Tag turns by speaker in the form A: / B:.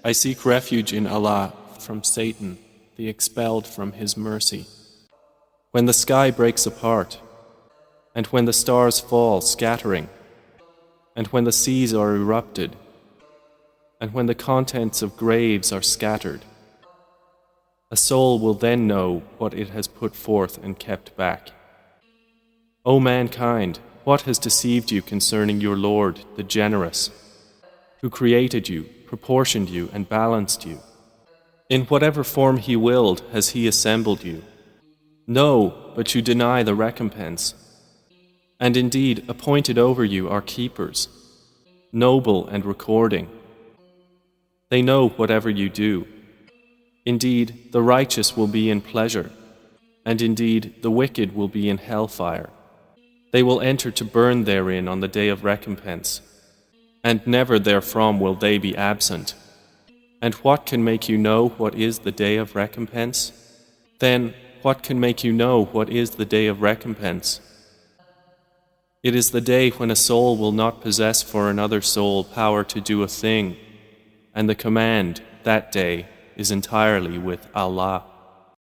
A: I seek refuge in Allah from Satan, the expelled from His mercy. When the sky breaks apart, and when the stars fall scattering, and when the seas are erupted, and when the contents of graves are scattered, a soul will then know what it has put forth and kept back. O mankind, what has deceived you concerning your Lord, the Generous, who created you, proportioned you, and balanced you? In whatever form He willed has He assembled you. No, but you deny the recompense. And indeed, appointed over you are keepers, noble and recording. They know whatever you do. Indeed, the righteous will be in pleasure, and indeed, the wicked will be in hellfire. They will enter to burn therein on the day of recompense, and never therefrom will they be absent. And what can make you know what is the day of recompense? Then, what can make you know what is the day of recompense? It is the day when a soul will not possess for another soul power to do a thing, and the command, that day, is entirely with Allah.